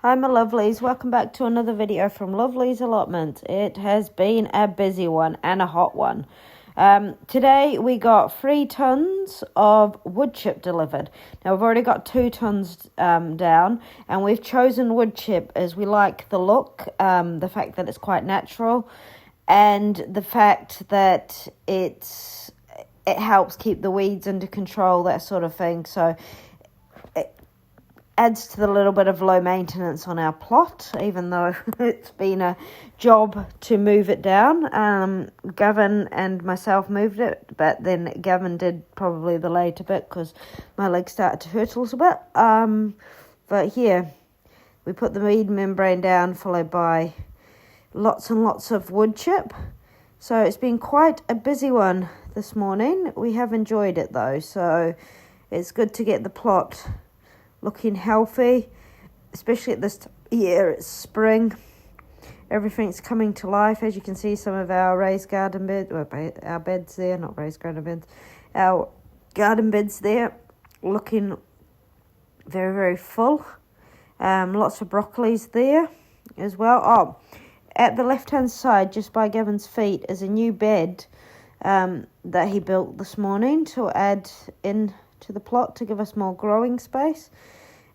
Hi my lovelies, welcome back to another video from Lovely's Allotment. It has been a busy one and a hot one. Today we got 3 tons of wood chip delivered. Now we've already got 2 tons down, and we've chosen wood chip as we like the look, the fact that it's quite natural, and the fact that it helps keep the weeds under control, that sort of thing. So adds to the little bit of low maintenance on our plot, even though it's been a job to move it down. Gavin and myself moved it, but then Gavin did probably the later bit because my legs started to hurt a little bit. But here, we put the weed membrane down, followed by lots and lots of wood chip. So it's been quite a busy one this morning. We have enjoyed it though, so it's good to get the plot looking healthy, especially at this year. It's spring, everything's coming to life. As you can see, some of our raised garden beds, our beds there, not raised garden beds, our garden beds there, looking very, very full. Lots of broccolis there as well. At the left hand side, just by Gavin's feet, is a new bed that he built this morning to add in to the plot to give us more growing space.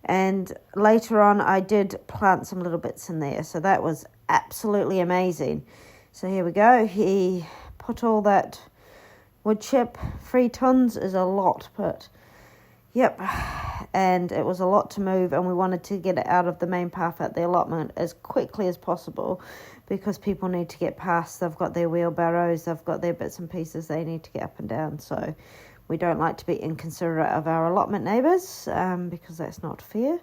And later on I did plant some little bits in there, so that was absolutely amazing. So here we go, he put all that wood chip. 3 tons is a lot, but yep, and it was a lot to move, and we wanted to get it out of the main path at the allotment as quickly as possible because people need to get past. They've got their wheelbarrows, they've got their bits and pieces they need to get up and down, so we don't like to be inconsiderate of our allotment neighbours, because that's not fair.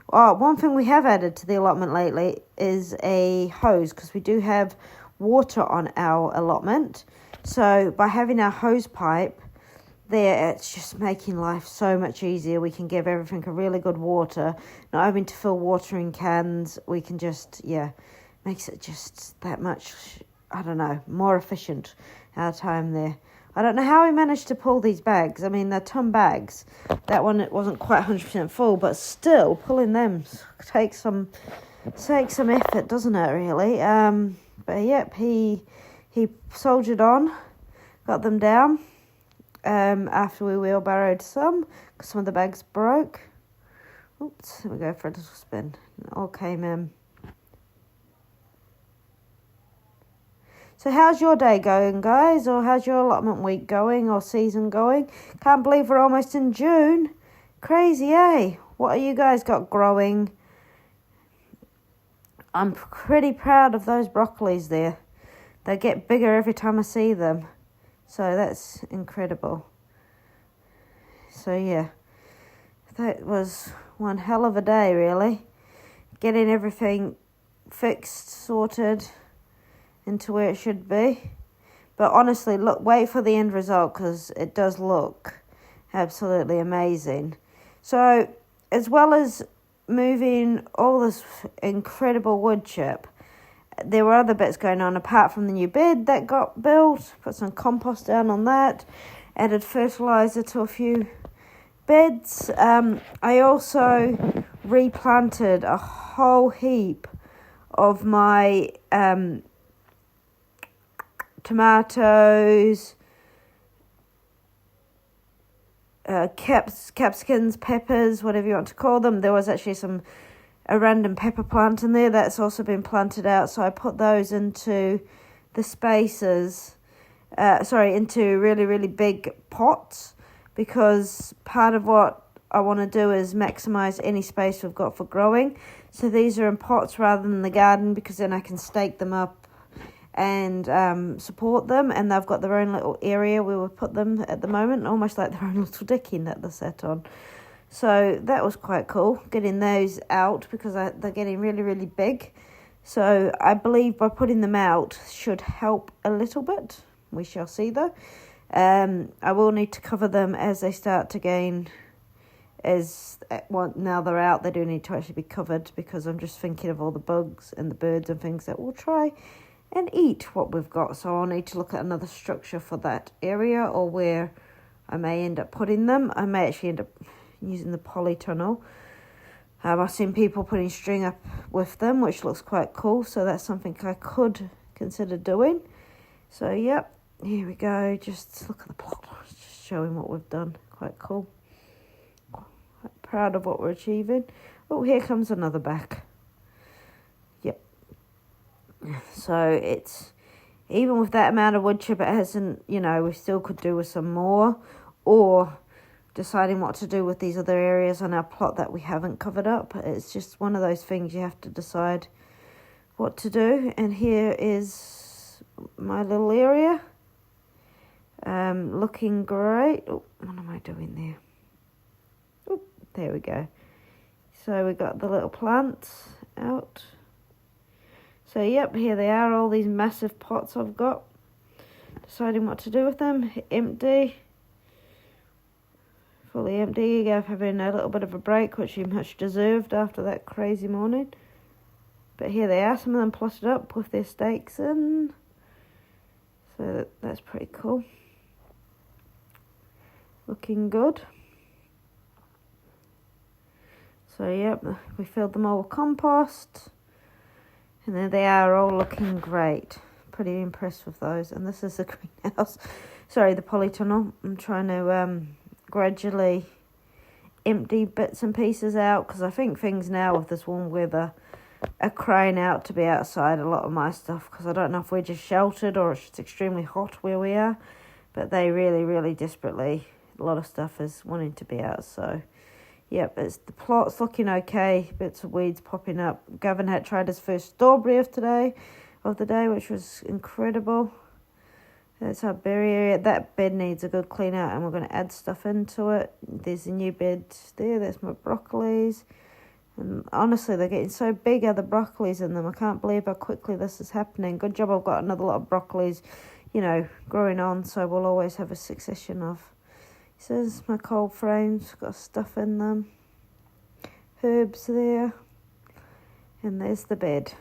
One thing we have added to the allotment lately is a hose, because we do have water on our allotment. So by having our hose pipe there, it's just making life so much easier. We can give everything a really good water, not having to fill watering cans. We can just, makes it just that much, more efficient, our time there. I don't know how we managed to pull these bags. I mean, they're ton bags. That one, it wasn't quite 100% full, but still, pulling them takes some effort, doesn't it, really? But yep, he soldiered on, got them down, after we wheelbarrowed some, because some of the bags broke. Oops, let me go for a little spin. It all came in. So how's your day going, guys? Or how's your allotment week going, or season going? Can't believe we're almost in June. Crazy, eh? What have you guys got growing? I'm pretty proud of those broccolis there. They get bigger every time I see them. So that's incredible. So yeah, that was one hell of a day, really. Getting everything fixed, sorted into where it should be. But honestly, wait for the end result, because it does look absolutely amazing. So as well as moving all this incredible wood chip, there were other bits going on apart from the new bed that got built. Put some compost down on that, added fertilizer to a few beds. I also replanted a whole heap of my tomatoes, capsicums, peppers, whatever you want to call them. There was actually a random pepper plant in there that's also been planted out, so I put those into the spaces, into really, really big pots, because part of what I want to do is maximise any space we've got for growing. So these are in pots rather than the garden, because then I can stake them up and support them, and they've got their own little area where we put them at the moment, almost like their own little decking that they're set on. So that was quite cool, getting those out, because they're getting really, really big. So I believe by putting them out should help a little bit. We shall see though. I will need to cover them as they start to gain, now they're out, they do need to actually be covered, because I'm just thinking of all the bugs and the birds and things that will try and eat what we've got. So I'll need to look at another structure for that area, or where I may end up putting them. I may actually end up using the polytunnel I've seen people putting string up with them, which looks quite cool. So that's something I could consider doing. So, yep, here we go. Just look at the plot. Just showing what we've done. Quite cool. Quite proud of what we're achieving. Oh, here comes another back. Yep. So it's, even with that amount of wood chip, it hasn't, we still could do with some more. Or deciding what to do with these other areas on our plot that we haven't covered up. It's just one of those things you have to decide what to do. And here is my little area. Looking great. Oh, what am I doing there? Oh, there we go. So we got the little plants out. So yep, here they are, all these massive pots I've got. Deciding what to do with them. Empty. Fully empty. Having a little bit of a break, which you much deserved after that crazy morning. But here they are, some of them plotted up with their stakes in. So that's pretty cool. Looking good. So yep, we filled them all with compost. And there they are, all looking great. Pretty impressed with those. And this is the greenhouse. Sorry, the polytunnel. I'm trying to gradually empty bits and pieces out, because I think things now with this warm weather are crying out to be outside, a lot of my stuff, because I don't know if we're just sheltered or it's just extremely hot where we are, but they really, really desperately, a lot of stuff is wanting to be out. So yep, the plot's looking okay, bits of weeds popping up. Gavin had tried his first strawberry of the day, which was incredible. That's our berry area. That bed needs a good clean out, and we're going to add stuff into it. There's a new bed there. There's my broccolis. And honestly, they're getting so big, the broccolis in them. I can't believe how quickly this is happening. Good job I've got another lot of broccolis, growing on, so we'll always have a succession of. So there's my cold frames. Got stuff in them. Herbs there. And there's the bed.